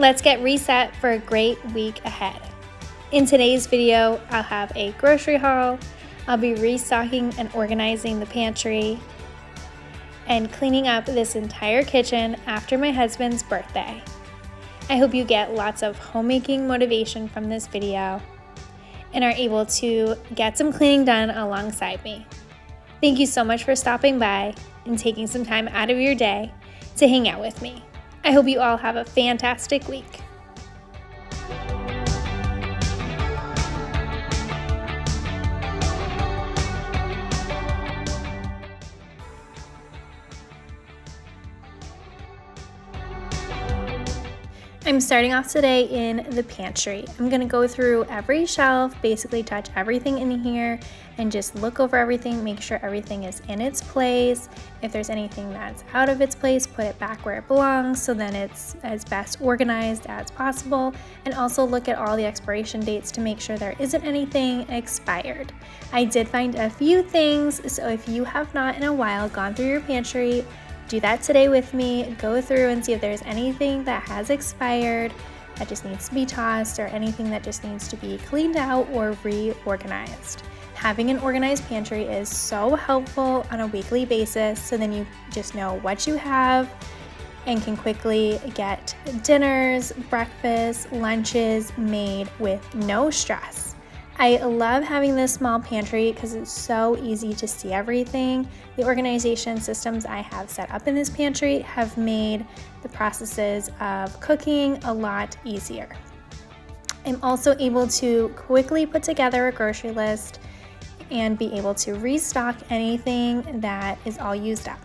Let's get reset for a great week ahead. In today's video, I'll have a grocery haul, I'll be restocking and organizing the pantry, and cleaning up this entire kitchen after my husband's birthday. I hope you get lots of homemaking motivation from this video and are able to get some cleaning done alongside me. Thank you so much for stopping by and taking some time out of your day to hang out with me. I hope you all have a fantastic week. I'm starting off today in the pantry. I'm gonna go through every shelf, basically touch everything in here and just look over everything, make sure everything is in its place. If there's anything that's out of its place, put it back where it belongs so then it's as best organized as possible. And also look at all the expiration dates to make sure there isn't anything expired. I did find a few things, so if you have not in a while gone through your pantry, do that today with me. Go through and see if there's anything that has expired that just needs to be tossed or anything that just needs to be cleaned out or reorganized. Having an organized pantry is so helpful on a weekly basis, so then you just know what you have and can quickly get dinners, breakfasts, lunches made with no stress. I love having this small pantry because it's so easy to see everything. The organization systems I have set up in this pantry have made the processes of cooking a lot easier. I'm also able to quickly put together a grocery list and be able to restock anything that is all used up.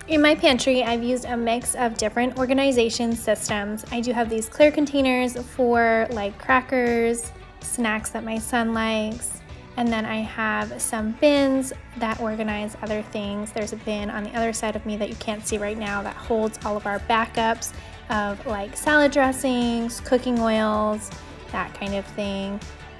In my pantry, I've used a mix of different organization systems. I do have these clear containers for like crackers, snacks that my son likes, and then I have some bins that organize other things. There's a bin on the other side of me that you can't see right now that holds all of our backups of like salad dressings, cooking oils, that kind of thing.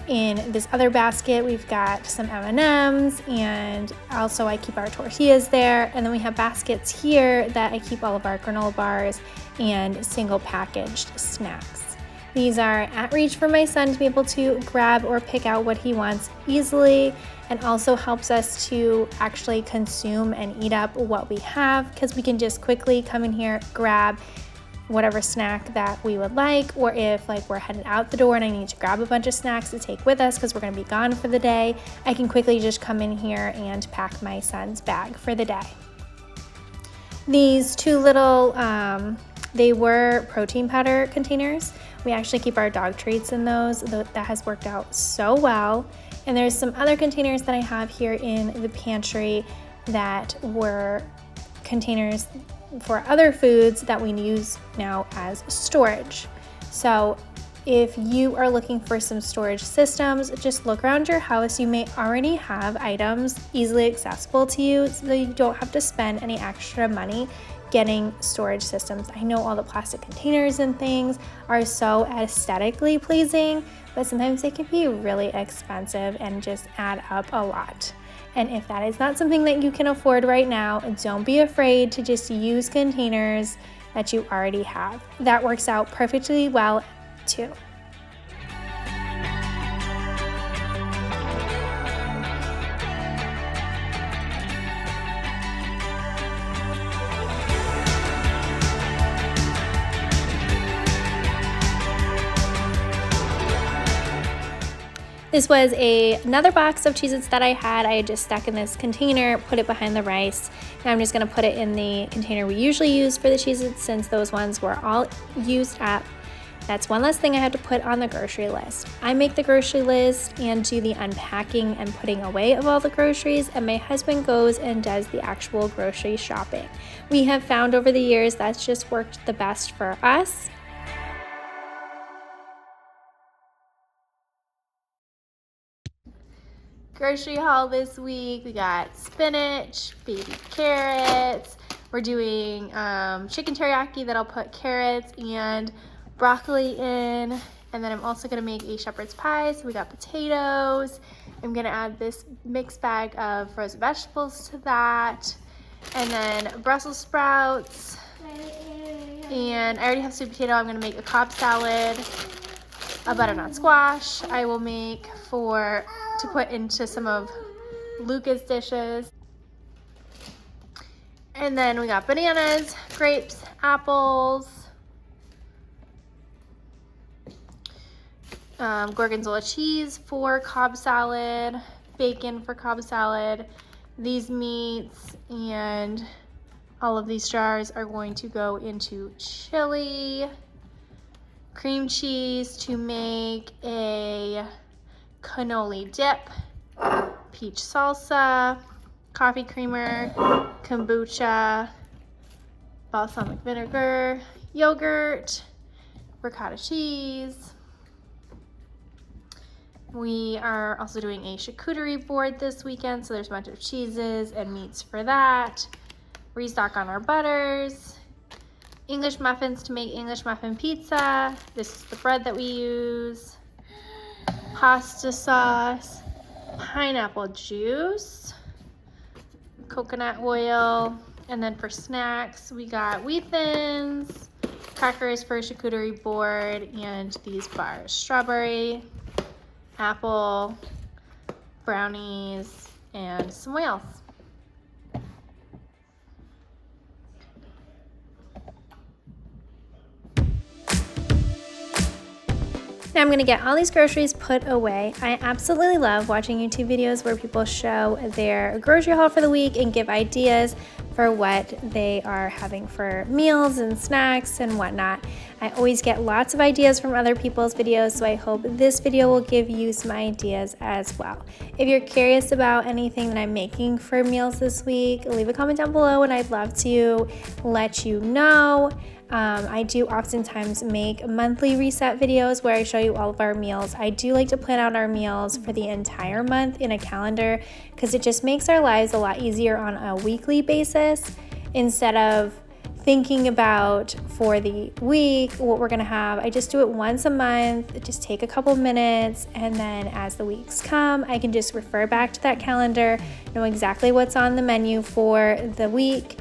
In this other basket, we've got some M&Ms, and also I keep our tortillas there. And then we have baskets here that I keep all of our granola bars and single packaged snacks. These are at reach for my son to be able to grab or pick out what he wants easily, and also helps us to actually consume and eat up what we have, because we can just quickly come in here, grab whatever snack that we would like, or if like we're headed out the door and I need to grab a bunch of snacks to take with us because we're going to be gone for the day, I can quickly just come in here and pack my son's bag for the day. These two little, they were protein powder containers. We actually keep our dog treats in those. That has worked out so well. And there's some other containers that I have here in the pantry that were containers for other foods that we use now as storage. So if you are looking for some storage systems, just look around your house. You may already have items easily accessible to you, so that you don't have to spend any extra money getting storage systems. I know all the plastic containers and things are so aesthetically pleasing, but sometimes they can be really expensive and just add up a lot. And if that is not something that you can afford right now, don't be afraid to just use containers that you already have. That works out perfectly well too. This was another box of Cheez-Its that I had just stuck in this container, put it behind the rice. Now I'm just gonna put it in the container we usually use for the Cheez-Its, since those ones were all used up. That's one less thing I had to put on the grocery list. I make the grocery list and do the unpacking and putting away of all the groceries, and my husband goes and does the actual grocery shopping. We have found over the years that's just worked the best for us. Grocery haul this week. We got spinach, baby carrots, We're doing chicken teriyaki that I'll put carrots and broccoli in. And then I'm also gonna make a shepherd's pie. So we got potatoes. I'm gonna add this mixed bag of frozen vegetables to that. And then Brussels sprouts. And I already have sweet potato. I'm gonna make a Cobb salad, a butternut squash. I will make to put into some of Luca's dishes. And then we got bananas, grapes, apples, gorgonzola cheese for Cobb salad, bacon for Cobb salad, these meats, and all of these jars are going to go into chili, cream cheese to make a cannoli dip, peach salsa, coffee creamer, kombucha, balsamic vinegar, yogurt, ricotta cheese. We are also doing a charcuterie board this weekend, so there's a bunch of cheeses and meats for that. Restock on our butters. English muffins to make English muffin pizza. This is the bread that we use. Pasta sauce, pineapple juice, coconut oil, and then for snacks we got wheat thins, crackers for a charcuterie board, and these bars: strawberry, apple, brownies, and some whales. Now I'm going to get all these groceries put away. I absolutely love watching YouTube videos where people show their grocery haul for the week and give ideas for what they are having for meals and snacks and whatnot. I always get lots of ideas from other people's videos, so I hope this video will give you some ideas as well. If you're curious about anything that I'm making for meals this week, leave a comment down below and I'd love to let you know. I do oftentimes make monthly reset videos where I show you all of our meals. I do like to plan out our meals for the entire month in a calendar because it just makes our lives a lot easier on a weekly basis instead of thinking about for the week what we're gonna have. I just do it once a month, just take a couple minutes, and then as the weeks come, I can just refer back to that calendar, know exactly what's on the menu for the week,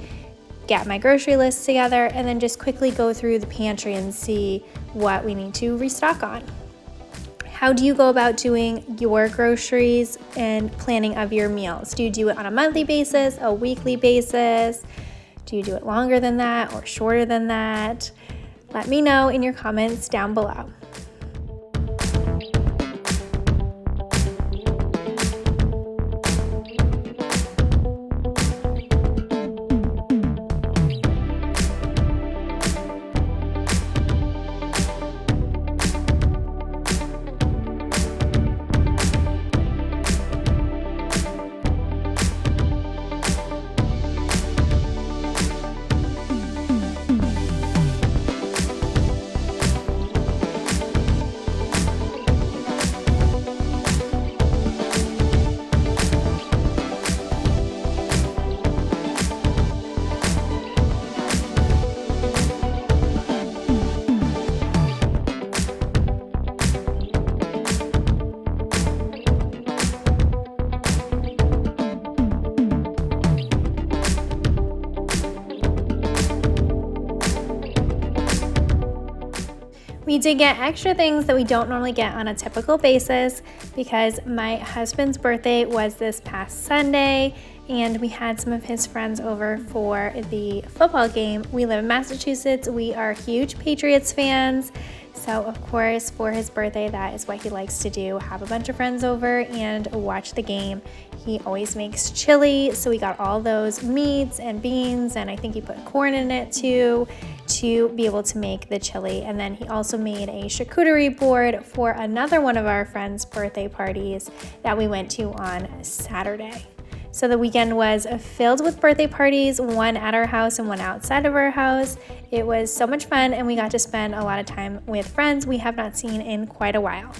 get my grocery list together, and then just quickly go through the pantry and see what we need to restock on. How do you go about doing your groceries and planning of your meals? Do you do it on a monthly basis, a weekly basis? Do you do it longer than that or shorter than that? Let me know in your comments down below. We did get extra things that we don't normally get on a typical basis because my husband's birthday was this past Sunday and we had some of his friends over for the football game. We live in Massachusetts. We are huge Patriots fans. So of course for his birthday, that is what he likes to do, have a bunch of friends over and watch the game. He always makes chili, so we got all those meats and beans, and I think he put corn in it too, to be able to make the chili. And then he also made a charcuterie board for another one of our friends' birthday parties that we went to on Saturday. So the weekend was filled with birthday parties, one at our house and one outside of our house. It was so much fun and we got to spend a lot of time with friends we have not seen in quite a while.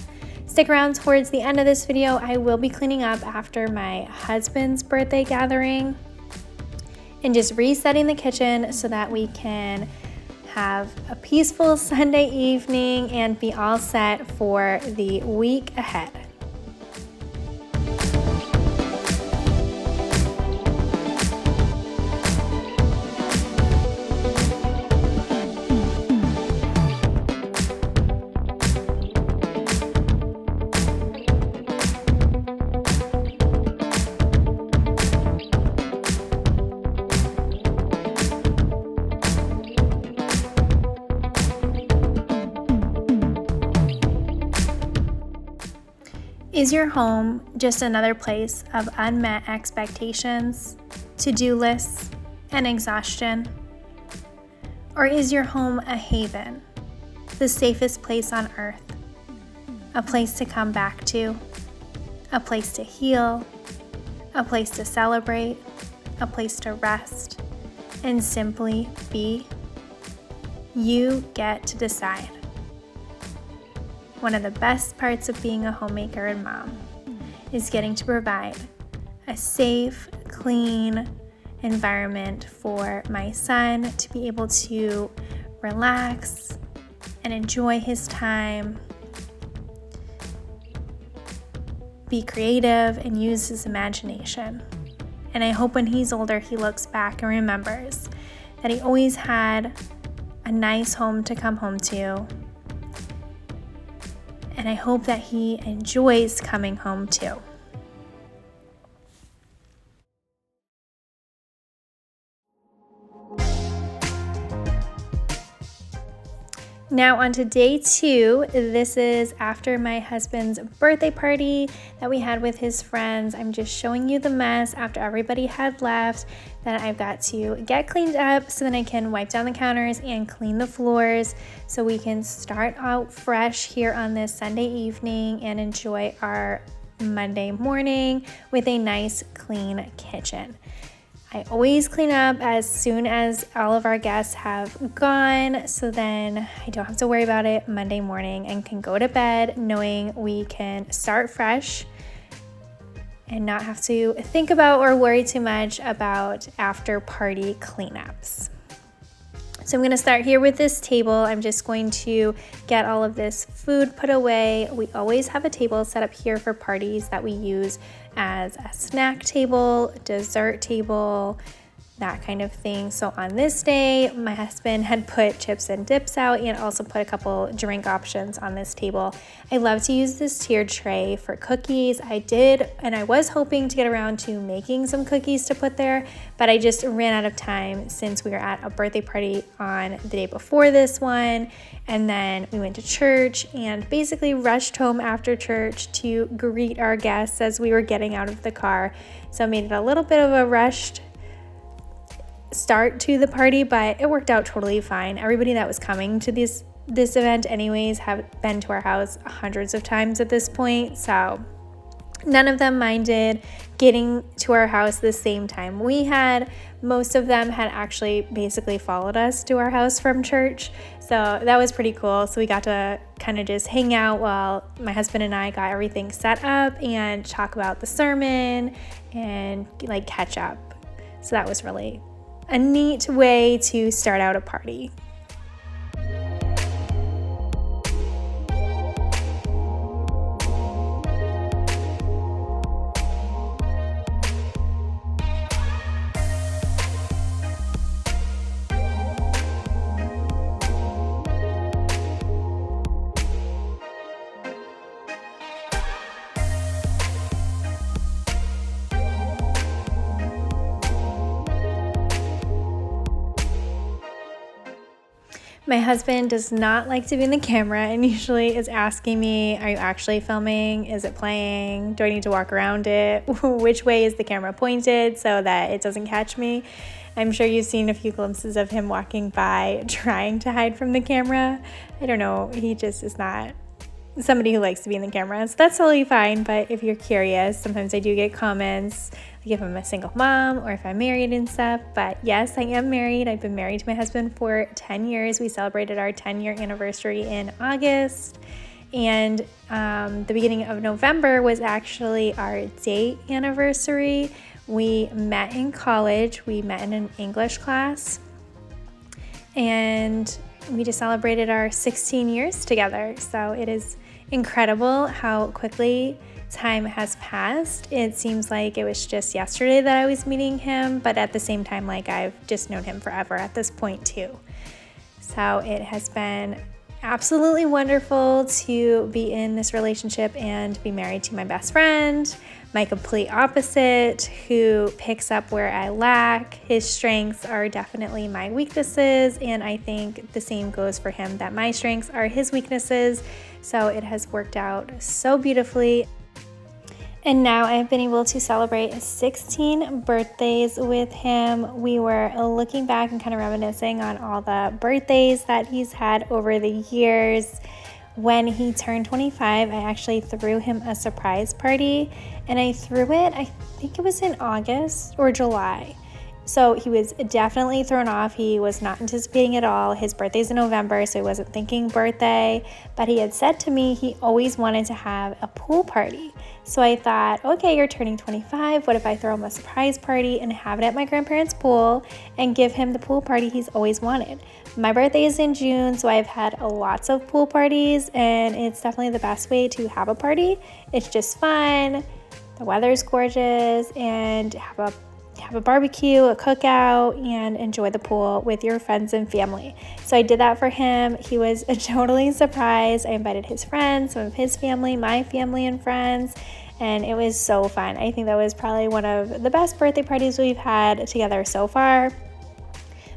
Stick around towards the end of this video. I will be cleaning up after my husband's birthday gathering. and just resetting the kitchen so that we can have a peaceful Sunday evening and be all set for the week ahead. Is your home just another place of unmet expectations, to-do lists, and exhaustion? Or is your home a haven, the safest place on earth, a place to come back to, a place to heal, a place to celebrate, a place to rest, and simply be? You get to decide. One of the best parts of being a homemaker and mom is getting to provide a safe, clean environment for my son to be able to relax and enjoy his time, be creative, and use his imagination. And I hope when he's older, he looks back and remembers that he always had a nice home to come home to. And I hope that he enjoys coming home too. Now on to day 2. This is after my husband's birthday party that we had with his friends. I'm just showing you the mess after everybody had left that I've got to get cleaned up so then I can wipe down the counters and clean the floors so we can start out fresh here on this Sunday evening and enjoy our Monday morning with a nice clean kitchen. I always clean up as soon as all of our guests have gone, so then I don't have to worry about it Monday morning and can go to bed knowing we can start fresh and not have to think about or worry too much about after party cleanups. So I'm going to start here with this table. I'm just going to get all of this food put away. We always have a table set up here for parties that we use as a snack table, dessert table, that kind of thing. So on this day, my husband had put chips and dips out and also put a couple drink options on this table. I love to use this tiered tray for cookies. I did, and I was hoping to get around to making some cookies to put there, but I just ran out of time since we were at a birthday party on the day before this one. And then we went to church and basically rushed home after church to greet our guests as we were getting out of the car. So it made it a little bit of a rushed start to the party, but it worked out totally fine. Everybody that was coming to this event anyways have been to our house hundreds of times at this point, so none of them minded getting to our house the same time we had. Most of them had actually basically followed us to our house from church, so that was pretty cool. So we got to kind of just hang out while my husband and I got everything set up and talk about the sermon and like catch up. So that was really a neat way to start out a party. My husband does not like to be in the camera and usually is asking me, are you actually filming? Is it playing? Do I need to walk around it? Which way is the camera pointed so that it doesn't catch me? I'm sure you've seen a few glimpses of him walking by trying to hide from the camera. I don't know, he just is not somebody who likes to be in the camera, so that's totally fine. But if you're curious, sometimes I do get comments like if I'm a single mom or if I'm married and stuff. But yes, I am married. I've been married to my husband for 10 years. We celebrated our 10-year anniversary in August, and the beginning of November was actually our date anniversary. We met in college. We met in an English class, and we just celebrated our 16 years together. So it is incredible how quickly time has passed. It seems like it was just yesterday that I was meeting him, but at the same time, like, I've just known him forever at this point too. So it has been absolutely wonderful to be in this relationship and be married to my best friend, my complete opposite, who picks up where I lack. His strengths are definitely my weaknesses, and I think the same goes for him, that my strengths are his weaknesses. So it has worked out so beautifully. And now I've been able to celebrate 16 birthdays with him. We were looking back and kind of reminiscing on all the birthdays that he's had over the years. When he turned 25, I actually threw him a surprise party, and I threw it, I think it was in August or July. So he was definitely thrown off. He was not anticipating it at all. His birthday's in November, so he wasn't thinking birthday. But he had said to me he always wanted to have a pool party. So I thought, okay, you're turning 25. What if I throw him a surprise party and have it at my grandparents' pool and give him the pool party he's always wanted? My birthday is in June, so I've had lots of pool parties, and it's definitely the best way to have a party. It's just fun. The weather's gorgeous, and have a barbecue, a cookout, and enjoy the pool with your friends and family. So I did that for him. He was totally surprised. I invited his friends, some of his family, my family and friends, and it was so fun. I think that was probably one of the best birthday parties we've had together so far.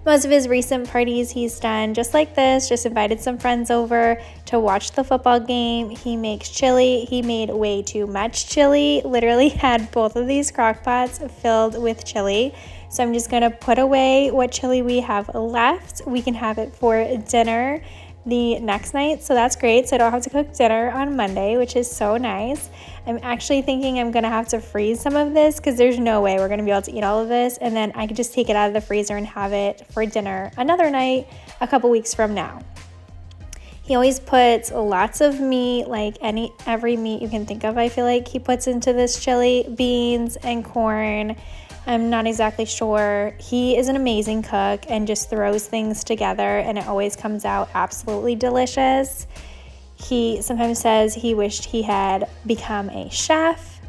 Most of his recent parties he's done just like this, just invited some friends over to watch the football game. He makes chili. He made way too much chili. Literally had both of these crock pots filled with chili. So I'm just gonna put away what chili we have left. We can have it for dinner the next night, so that's great. So I don't have to cook dinner on Monday, which is so nice. I'm actually thinking I'm gonna have to freeze some of this because there's no way we're gonna be able to eat all of this, and then I could just take it out of the freezer and have it for dinner another night a couple weeks from now. He always puts lots of meat, like every meat you can think of, I feel like he puts into this chili, beans and corn. I'm not exactly sure. He is an amazing cook and just throws things together, and it always comes out absolutely delicious. He sometimes says he wished he had become a chef.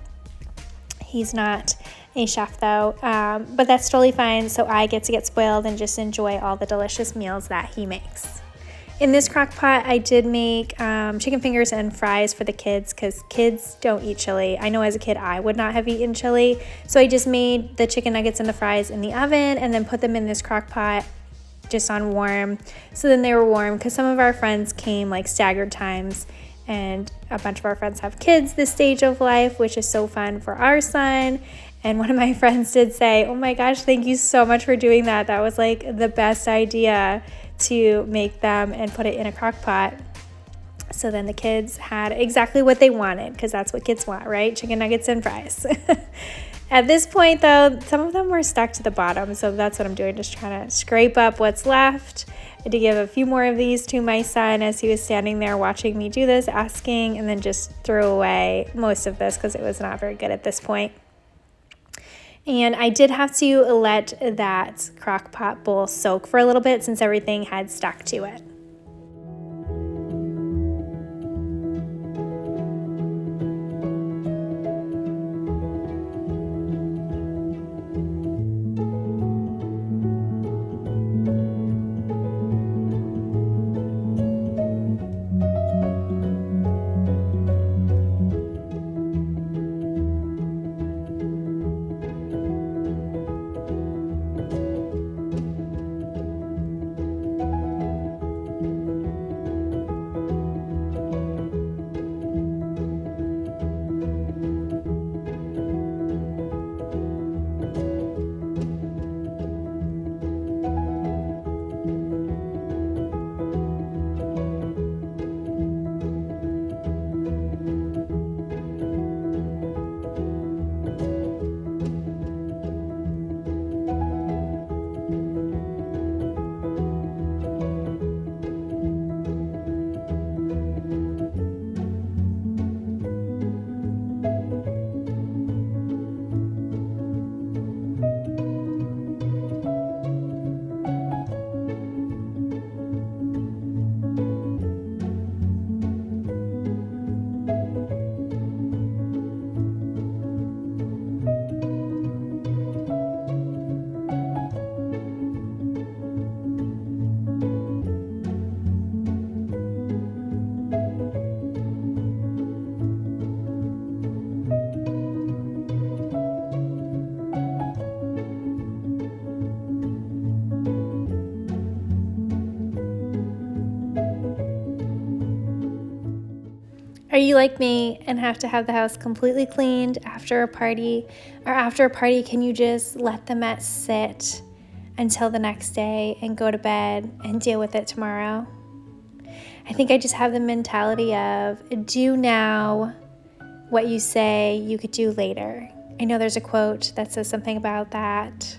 He's not a chef though, but that's totally fine. So I get to get spoiled and just enjoy all the delicious meals that he makes. In this crock pot, I did make chicken fingers and fries for the kids because kids don't eat chili. I know as a kid I would not have eaten chili. So I just made the chicken nuggets and the fries in the oven and then put them in this crock pot just on warm. So then they were warm because some of our friends came like staggered times, and a bunch of our friends have kids this stage of life, which is so fun for our son. And one of my friends did say, oh my gosh, thank you so much for doing that. That was like the best idea, to make them and put it in a crock pot. So then the kids had exactly what they wanted, because that's what kids want, right? Chicken nuggets and fries. At this point though, some of them were stuck to the bottom, so that's what I'm doing, just trying to scrape up what's left. I had to give a few more of these to my son as he was standing there watching me do this, asking, and then just threw away most of this because it was not very good at this point. And I did have to let that crock pot bowl soak for a little bit since everything had stuck to it. Are you like me and have to have the house completely cleaned after a party? Or after a party, can you just let the mess sit until the next day and go to bed and deal with it tomorrow? I think I just have the mentality of do now what you say you could do later. I know there's a quote that says something about that.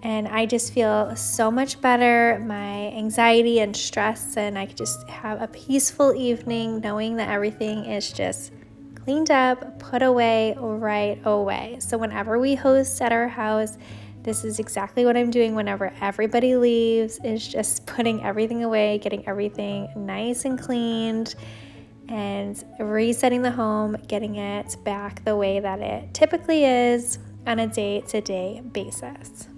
And I just feel so much better, my anxiety and stress, and I could just have a peaceful evening knowing that everything is just cleaned up, put away right away. So whenever we host at our house, this is exactly what I'm doing whenever everybody leaves, is just putting everything away, getting everything nice and cleaned, and resetting the home, getting it back the way that it typically is on a day-to-day basis.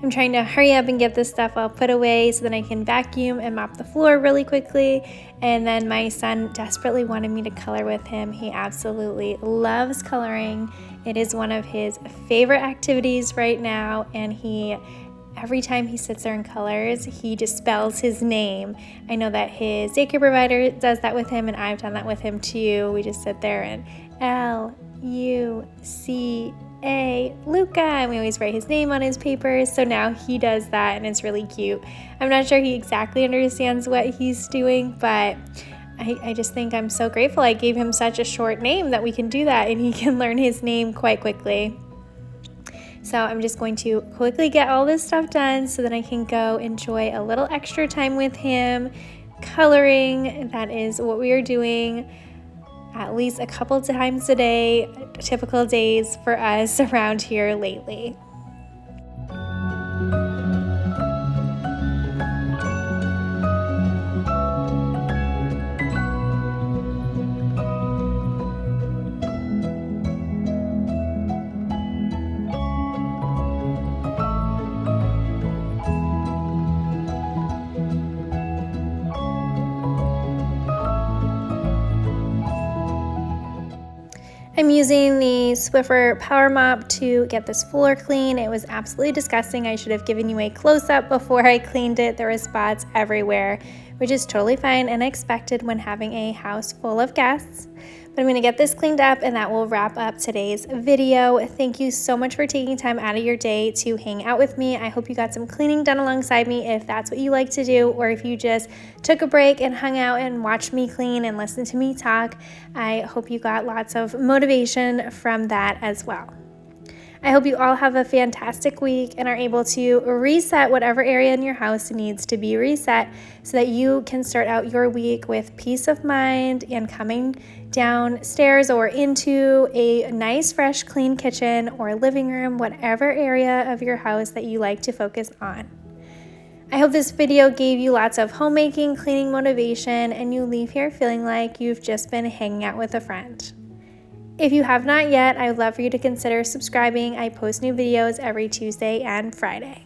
I'm trying to hurry up and get this stuff all put away so that I can vacuum and mop the floor really quickly. And then my son desperately wanted me to color with him. He absolutely loves coloring. It is one of his favorite activities right now, and every time he sits there and colors, he just spells his name. I know that his daycare provider does that with him, and I've done that with him too. We just sit there and Luca, Luca, and we always write his name on his papers. So now he does that, and it's really cute. I'm not sure he exactly understands what he's doing, but I just think I'm so grateful I gave him such a short name that we can do that, and he can learn his name quite quickly. So I'm just going to quickly get all this stuff done so that I can go enjoy a little extra time with him coloring. That is what we are doing at least a couple times a day, typical days for us around here lately. I'm using the Swiffer Power Mop to get this floor clean. It was absolutely disgusting. I should have given you a close-up before I cleaned it. There were spots everywhere, which is totally fine and expected when having a house full of guests. But I'm going to get this cleaned up, and that will wrap up today's video. Thank you so much for taking time out of your day to hang out with me. I hope you got some cleaning done alongside me if that's what you like to do, or if you just took a break and hung out and watched me clean and listened to me talk. I hope you got lots of motivation from that as well. I hope you all have a fantastic week and are able to reset whatever area in your house needs to be reset so that you can start out your week with peace of mind and coming downstairs or into a nice, fresh, clean kitchen or living room, whatever area of your house that you like to focus on. I hope this video gave you lots of homemaking, cleaning motivation, and you leave here feeling like you've just been hanging out with a friend. If you have not yet, I would love for you to consider subscribing. I post new videos every Tuesday and Friday.